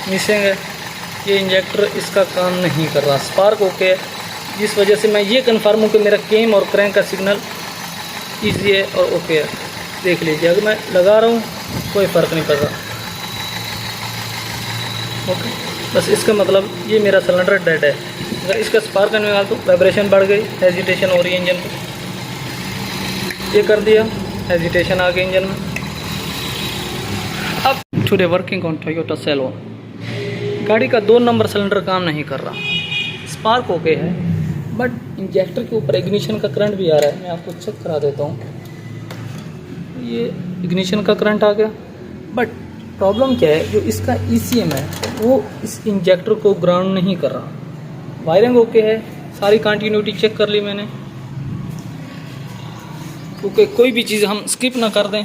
Missing है, ये injector इसका काम नहीं कर रहा, स्पार्क ओके है, जिस वजह से मैं ये कन्फर्म हूँ कि मेरा केम और क्रैंक का सिग्नल ईजी है और ओके है। देख लीजिए, अगर मैं लगा रहा हूँ कोई फ़र्क नहीं पड़ रहा। ओके, बस इसका मतलब ये मेरा सिलेंडर डेड है। अगर इसका स्पार्क नहीं निकाल तो वाइब्रेशन बढ़ गई, हेजिटेशन हो रही है इंजन पर। ये कर दिया, हेजिटेशन आ गई इंजन में। अब today working on Toyota saloon, गाड़ी का 2 नंबर सिलेंडर काम नहीं कर रहा, स्पार्क ओके है, बट इंजेक्टर के ऊपर इग्निशन का करंट भी आ रहा है। मैं आपको चेक करा देता हूँ। ये इग्निशन का करंट आ गया, बट प्रॉब्लम क्या है, जो इसका ECM है वो इस इंजेक्टर को ग्राउंड नहीं कर रहा। वायरिंग ओके है, सारी कंटिन्यूटी चेक कर ली मैंने, क्योंकि कोई भी चीज़ हम स्किप ना कर दें।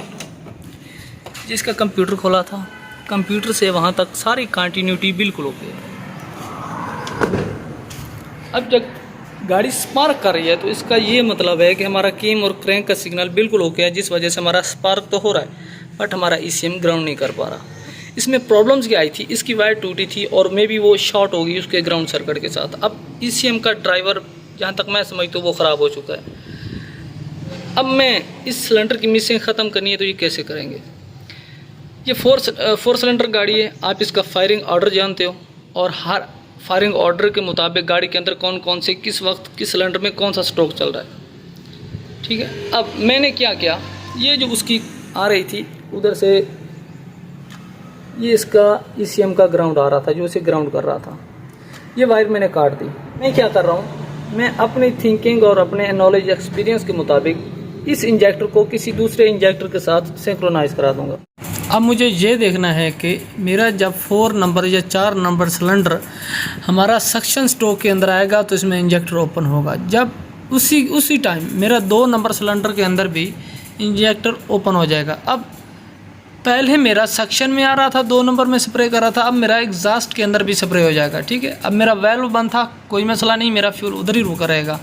जिसका कंप्यूटर खोला था, कंप्यूटर से वहाँ तक सारी कंटिन्यूटी बिल्कुल ओके है। अब जब गाड़ी स्पार्क कर रही है तो इसका ये मतलब है कि हमारा केम और क्रैंक का सिग्नल बिल्कुल ओके है, जिस वजह से हमारा स्पार्क तो हो रहा है बट हमारा ECM ग्राउंड नहीं कर पा रहा। इसमें प्रॉब्लम्स क्या आई थी, इसकी वायर टूटी थी और मे बी वो शॉर्ट हो गई उसके ग्राउंड सर्किट के साथ। अब ECM का ड्राइवर जहाँ तक मैं समझता हूँ वो ख़राब हो चुका है। अब मैं इस सिलेंडर की मिसिंग ख़त्म करनी है तो ये कैसे करेंगे। ये 4 सिलेंडर गाड़ी है, आप इसका फायरिंग ऑर्डर जानते हो और हर फायरिंग ऑर्डर के मुताबिक गाड़ी के अंदर कौन कौन से किस वक्त किस सिलेंडर में कौन सा स्टॉक चल रहा है। ठीक है, अब मैंने क्या किया, ये जो उसकी आ रही थी उधर से, ये इसका ECM का ग्राउंड आ रहा था जो इसे ग्राउंड कर रहा था, ये वायर मैंने काट दी। मैं क्या कर रहा हूँ, मैं अपनी थिंकिंग और अपने नॉलेज एक्सपीरियंस के मुताबिक इस इंजेक्टर को किसी दूसरे इंजेक्टर के साथ सिंक्रोनाइज करा दूंगा। अब मुझे ये देखना है कि मेरा जब 4 नंबर या 4 नंबर सिलेंडर हमारा सक्शन स्ट्रोक के अंदर आएगा तो इसमें इंजेक्टर ओपन होगा। जब उसी टाइम मेरा 2 नंबर सिलेंडर के अंदर भी इंजेक्टर ओपन हो जाएगा। अब पहले मेरा सक्शन में आ रहा था, 2 नंबर में स्प्रे कर रहा था, अब मेरा एग्जॉस्ट के अंदर भी स्प्रे हो जाएगा। ठीक है, अब मेरा वेल्व बंद था, कोई मसला नहीं, मेरा फ्यूल उधर ही रुका रहेगा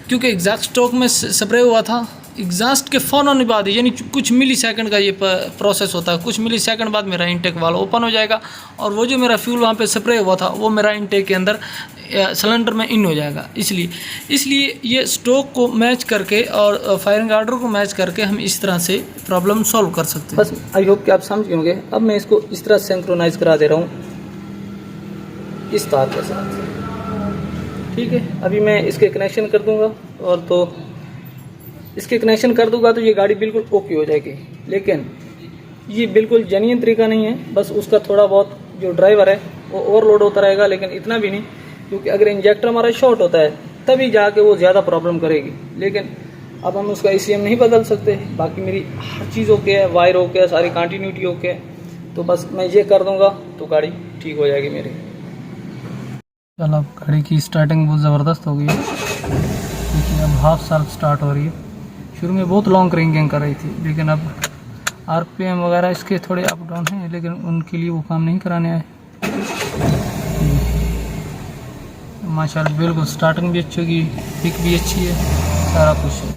क्योंकि एग्जॉस्ट स्ट्रोक में स्प्रे हुआ था। एग्जॉस्ट के फ़ौरन बाद, यानी कुछ मिली सेकंड का ये प्रोसेस होता है, कुछ मिली सेकंड बाद मेरा इंटेक वाल्व ओपन हो जाएगा और वो जो मेरा फ्यूल वहाँ पे स्प्रे हुआ था वो मेरा इंटेक के अंदर सिलेंडर में इन हो जाएगा। इसलिए ये स्टोक को मैच करके और फायरिंग ऑर्डर को मैच करके हम इस तरह से प्रॉब्लम सॉल्व कर सकते हैं। बस आई होप कि आप समझ गए होंगे। अब मैं इसको इस तरह सिंक्रोनाइज करा दे रहा हूँ इस तार के साथ। ठीक है, अभी मैं इसके कनेक्शन कर दूँगा और तो इसके कनेक्शन कर दूंगा तो ये गाड़ी बिल्कुल ओके हो जाएगी। लेकिन ये बिल्कुल जेन्युइन तरीका नहीं है, बस उसका थोड़ा बहुत जो ड्राइवर है वो ओवरलोड होता रहेगा, लेकिन इतना भी नहीं, क्योंकि अगर इंजेक्टर हमारा शॉर्ट होता है तभी जाके वो ज़्यादा प्रॉब्लम करेगी। लेकिन अब हम उसका ECM नहीं बदल सकते, बाकी मेरी हर चीज़ ओके है, वायर ओके है, सारी कंटिन्यूटी ओके है, तो बस मैं ये कर दूँगा तो गाड़ी ठीक हो जाएगी मेरी। चलो, अब गाड़ी की स्टार्टिंग बहुत ज़बरदस्त हो गई है, क्योंकि अब हाफ सेल्फ स्टार्ट हो रही है। शुरू में बहुत लॉन्ग क्रिंकिंग कर रही थी, लेकिन अब RPM वगैरह इसके थोड़े अप डाउन हैं, लेकिन उनके लिए वो काम नहीं कराने आए। माशाल्लाह बिल्कुल स्टार्टिंग भी अच्छी होगी, पिक भी अच्छी है, सारा कुछ है।